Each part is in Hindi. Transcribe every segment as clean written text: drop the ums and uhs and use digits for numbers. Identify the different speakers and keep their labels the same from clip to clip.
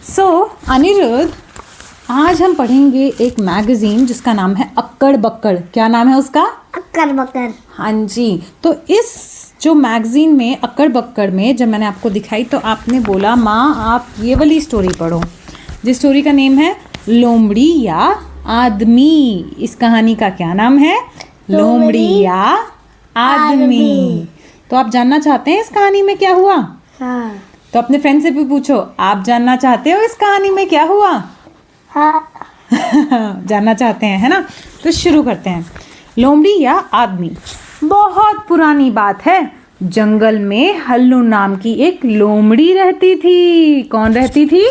Speaker 1: सो अनिरुद्ध, आज हम पढ़ेंगे एक मैगजीन जिसका नाम है अक्कड़ बक्कड़। क्या नाम है उसका?
Speaker 2: अक्कड़ बक्कड़।
Speaker 1: हाँ जी। तो इस जो मैगजीन में अक्कड़ बक्कड़ में जब मैंने आपको दिखाई तो आपने बोला माँ आप ये वाली स्टोरी पढ़ो, जिस स्टोरी का नेम है लोमड़ी या आदमी। इस कहानी का क्या नाम है? लोमड़ी या आदमी। तो आप जानना चाहते हैं इस कहानी में क्या हुआ?
Speaker 2: हाँ।
Speaker 1: तो अपने फ्रेंड से भी पूछो, आप जानना चाहते हो इस कहानी में क्या हुआ?
Speaker 2: हाँ।
Speaker 1: जानना चाहते हैं, है ना? तो शुरू करते हैं। लोमड़ी या आदमी। बहुत पुरानी बात है। जंगल में हल्लू नाम की एक लोमड़ी रहती थी। कौन रहती थी?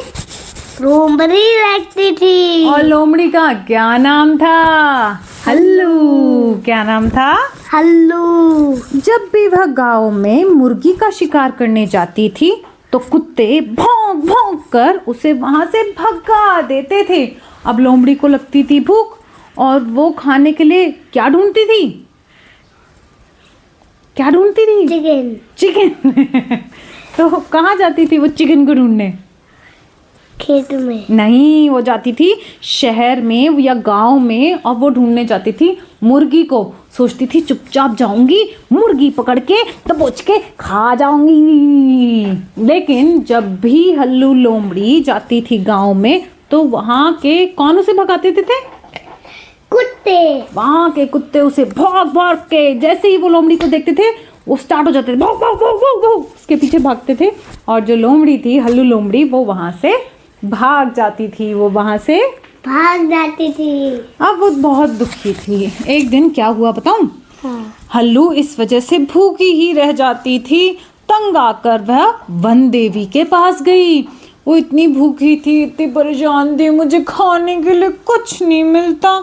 Speaker 2: लोमड़ी रहती थी।
Speaker 1: और लोमड़ी का क्या नाम था? हल्लू। क्या नाम था?
Speaker 2: हल्लू।
Speaker 1: जब भी वह गांव में मुर्गी का शिकार करने जाती थी तो कुत्ते भौंक भौंक कर उसे वहां से भगा देते थे। अब लोमड़ी को लगती थी भूख और वो खाने के लिए क्या ढूंढती थी? क्या ढूंढती थी?
Speaker 2: चिकन।
Speaker 1: चिकन। तो कहाँ जाती थी वो चिकन को ढूंढने?
Speaker 2: खेत में।
Speaker 1: नहीं, वो जाती थी शहर में या गांव में और वो ढूंढने जाती थी मुर्गी को। सोचती थी चुपचाप जाऊंगी, मुर्गी पकड़ के दबोच के खा जाऊंगी। लेकिन जब भी हल्लू लोमड़ी जाती थी गांव में तो वहां के कौन उसे भगाते थे?
Speaker 2: कुत्ते।
Speaker 1: वहां के कुत्ते उसे भाग भाग के, जैसे ही वो लोमड़ी को देखते थे वो स्टार्ट हो जाते थे, भाग भाग भाग भाग भाग, उसके पीछे भागते थे। और जो लोमड़ी थी, हल्लू लोमड़ी, वो वहां से भाग जाती थी।
Speaker 2: भाग जाती थी।
Speaker 1: अब वो बहुत दुखी थी। एक दिन क्या हुआ बताऊं?
Speaker 2: हाँ।
Speaker 1: हल्लू इस वजह से भूखी ही रह जाती थी। तंग आकर वह वन देवी के पास गई। वो इतनी भूखी थी, इतनी परेशान थी, मुझे खाने के लिए कुछ नहीं मिलता।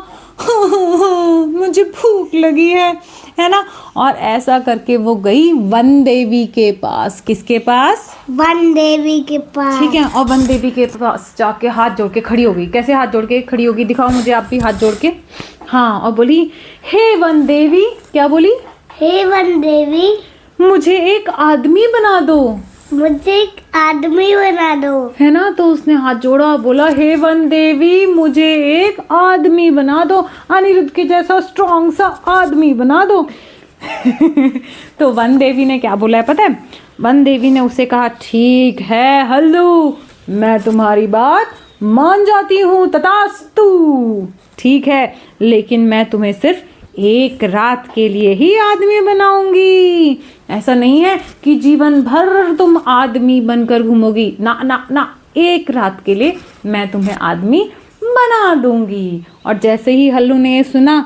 Speaker 1: मुझे भूख लगी है ना? और ऐसा करके वो गई वन देवी के पास। किसके पास?
Speaker 2: वन देवी के पास।
Speaker 1: ठीक है। और वन देवी के पास जाके हाथ जोड़ के खड़ी हो गई। कैसे हाथ जोड़ के खड़ी होगी? दिखाओ मुझे आप भी हाथ जोड़ के। हाँ, और बोली हे वन देवी। क्या बोली?
Speaker 2: हे वन देवी,
Speaker 1: मुझे एक आदमी बना दो।
Speaker 2: मुझे एक आदमी बना दो।
Speaker 1: है ना? तो उसने हाथ जोड़ा, बोला हे वन देवी मुझे एक आदमी बना दो, अनिरुद्ध के जैसा स्ट्रॉन्ग सा आदमी बना दो। तो वन देवी ने क्या बोला है पता है? वन देवी ने उसे कहा ठीक है हल्लू, मैं तुम्हारी बात मान जाती हूँ, तथास्तु। ठीक है, लेकिन मैं तुम्हें सिर्फ एक रात के लिए ही आदमी बनाऊंगी। ऐसा नहीं है कि जीवन भर तुम आदमी बनकर घूमोगी। ना ना ना, एक रात के लिए मैं तुम्हें आदमी बना दूंगी। और जैसे ही हल्लू ने ये सुना,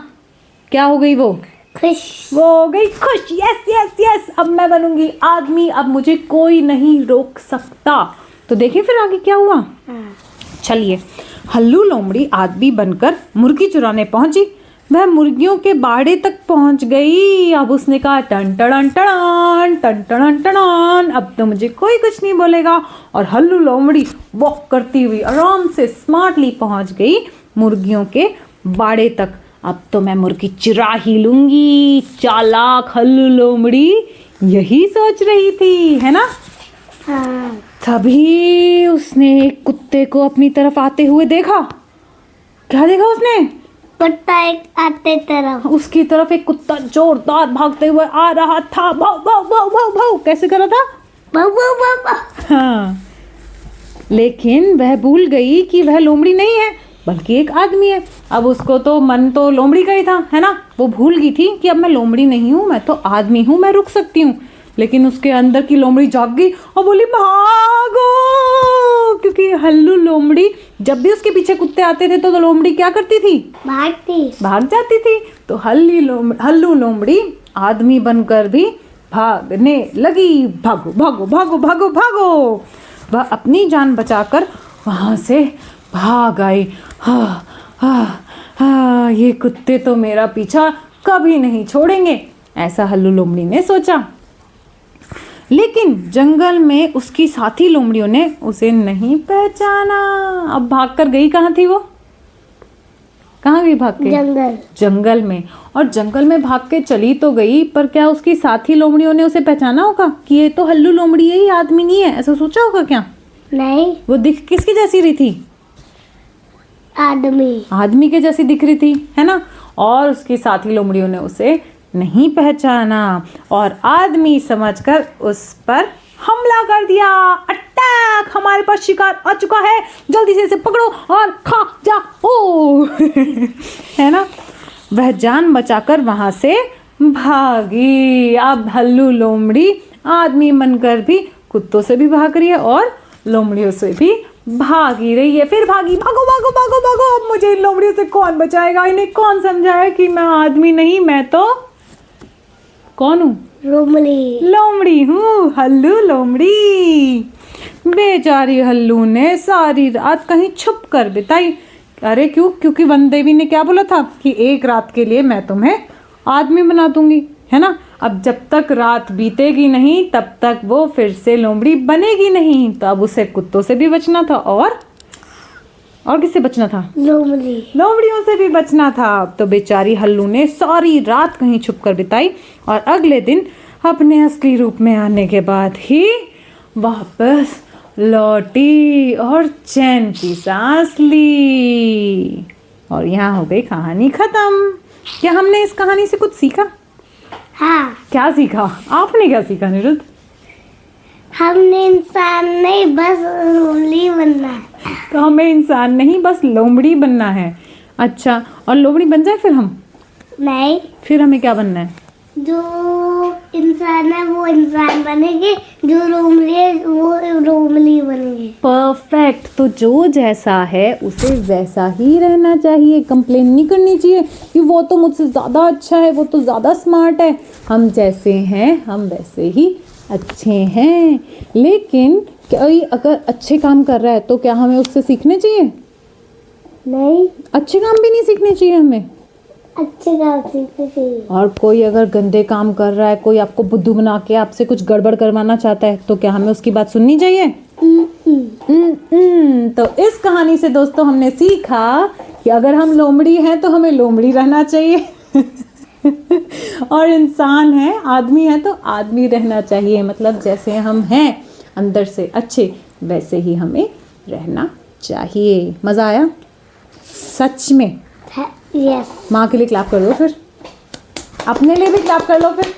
Speaker 1: क्या हो गई वो?
Speaker 2: खुश।
Speaker 1: वो हो गई खुश। यस यस यस, अब मैं बनूंगी आदमी, अब मुझे कोई नहीं रोक सकता। तो देखिए फिर आगे क्या हुआ। चलिए, हल्लू लोमड़ी आदमी बनकर मुर्गी चुराने पहुंची। वह मुर्गियों के बाड़े तक पहुंच गई। अब उसने कहा टन टन टन टन टन टन, अब तो मुझे कोई कुछ नहीं बोलेगा। और हल्लू लोमड़ी वॉक करती हुई आराम से स्मार्टली पहुंच गई मुर्गियों के बाड़े तक। अब तो मैं मुर्गी चुरा ही लूंगी। चालाक हल्लू लोमड़ी यही सोच रही थी, है ना?
Speaker 2: हाँ।
Speaker 1: तभी उसने एक कुत्ते को अपनी तरफ आते हुए देखा। क्या देखा उसने?
Speaker 2: कुत्ता एक आते तरफ।
Speaker 1: उसकी तरफ एक कुत्ता जोरदार भागते हुए आ रहा था। भाव भाव भाव भाव भाव। कैसे कर रहा था?
Speaker 2: भाव भाव भाव भाव।
Speaker 1: हाँ, लेकिन वह भूल गई कि वह लोमड़ी नहीं है बल्कि एक आदमी है। अब उसको तो मन तो लोमड़ी का ही था, है ना? वो भूल गई थी कि अब मैं लोमड़ी नहीं हूँ, मैं तो आदमी हूँ, मैं रुक सकती हूँ। लेकिन उसके अंदर की लोमड़ी जाग गई और बोली भागो। क्योंकि हल्लू लोमड़ी जब भी उसके पीछे कुत्ते आते थे तो लोमड़ी क्या करती थी? भाग जाती थी। तो हल्लू लोमड़ी आदमी बनकर भी भागने लगी। भागो भागो भागो भागो भागो। वह अपनी जान बचाकर वहां से भाग आई। हाँ हाँ हाँ, ये कुत्ते तो मेरा पीछा कभी नहीं छोड़ेंगे, ऐसा हल्लू लोमड़ी ने सोचा। लेकिन जंगल में उसकी साथी लोमड़ियों ने उसे नहीं पहचाना। अब भागकर गई कहाँ थी वो? कहाँ गई भाग के? जंगल में। और जंगल में भाग के चली तो गई, पर क्या उसकी साथी लोमड़ियों ने उसे पहचाना होगा कि ये तो हल्लू लोमड़ी है, ये आदमी नहीं है? ऐसा सोचा होगा क्या?
Speaker 2: नहीं,
Speaker 1: वो दिख किसकी जैसी रही थी?
Speaker 2: आदमी।
Speaker 1: आदमी के जैसी दिख रही थी, है ना। और उसकी साथी लोमड़ियों ने उसे नहीं पहचाना और आदमी समझकर उस पर हमला कर दिया। अटैक! हमारे पास शिकार आ चुका है, जल्दी से इसे पकड़ो और खा जाओ। है ना। वह जान बचाकर वहां से भागी। अब हल्लू लोमड़ी आदमी बनकर भी कुत्तों से भी भाग रही है और लोमड़ियों से भी भागी रही है। फिर भागी, भागो भागो भागो भागो, अब मुझे इन लोमड़ियों से कौन बचाएगा? इन्हें कौन समझाए कि मैं आदमी नहीं, मैं तो कौन हूँ?
Speaker 2: लोमड़ी।
Speaker 1: लोमड़ी हूँ, हल्लू लोमड़ी। बेचारी हल्लू ने सारी रात कहीं छुप कर बिताई। अरे क्यों? क्योंकि वन देवी ने क्या बोला था कि एक रात के लिए मैं तुम्हें आदमी बना दूंगी, है ना। अब जब तक रात बीतेगी नहीं तब तक वो फिर से लोमड़ी बनेगी नहीं। तो अब उसे कुत्तों से भी बचना था और किससे बचना था?
Speaker 2: लोमड़ी।
Speaker 1: लोमड़ियों से भी बचना था। तो बेचारी हल्लू ने सारी रात कहीं छुप कर बिताई और अगले दिन अपने असली रूप में आने के बाद ही वापस लौटी और चैन की सांस ली। और यहाँ हो गई कहानी खत्म। क्या हमने इस कहानी से कुछ सीखा?
Speaker 2: हाँ,
Speaker 1: क्या सीखा? आपने क्या सीखा निरुद्ध?
Speaker 2: हमने इंसान नहीं बस लोमड़ी बनना है।
Speaker 1: तो हमें इंसान नहीं बस लोमड़ी बनना है। अच्छा, और लोमड़ी बन जाए फिर हम?
Speaker 2: नहीं,
Speaker 1: फिर हमें क्या बनना है?
Speaker 2: जो इंसान है वो इंसान बनेंगे, जो लोमड़ी है वो लोमड़ी बनेंगे।
Speaker 1: परफेक्ट। तो जो जैसा है उसे वैसा ही रहना चाहिए। कंप्लेन नहीं करनी चाहिए कि वो तो मुझसे ज़्यादा अच्छा है, वो तो ज़्यादा स्मार्ट है। हम जैसे हैं हम वैसे ही अच्छे हैं। लेकिन कोई अगर अच्छे काम कर रहा है तो क्या हमें उससे सीखने चाहिए?
Speaker 2: नहीं,
Speaker 1: अच्छे काम भी नहीं सीखने चाहिए हमें।
Speaker 2: अच्छे काम सीखने चाहिए।
Speaker 1: और कोई अगर गंदे काम कर रहा है, कोई आपको बुद्धू बना के आपसे कुछ गड़बड़ करवाना चाहता है तो क्या हमें उसकी बात सुननी चाहिए? तो इस कहानी से दोस्तों हमने सीखा कि अगर हम लोमड़ी हैं तो हमें लोमड़ी रहना चाहिए। और इंसान है, आदमी है तो आदमी रहना चाहिए। मतलब जैसे हम हैं अंदर से अच्छे वैसे ही हमें रहना चाहिए। मज़ा आया? सच में?
Speaker 2: यस।
Speaker 1: माँ के लिए क्लैप कर दो, फिर अपने लिए भी क्लैप कर लो फिर।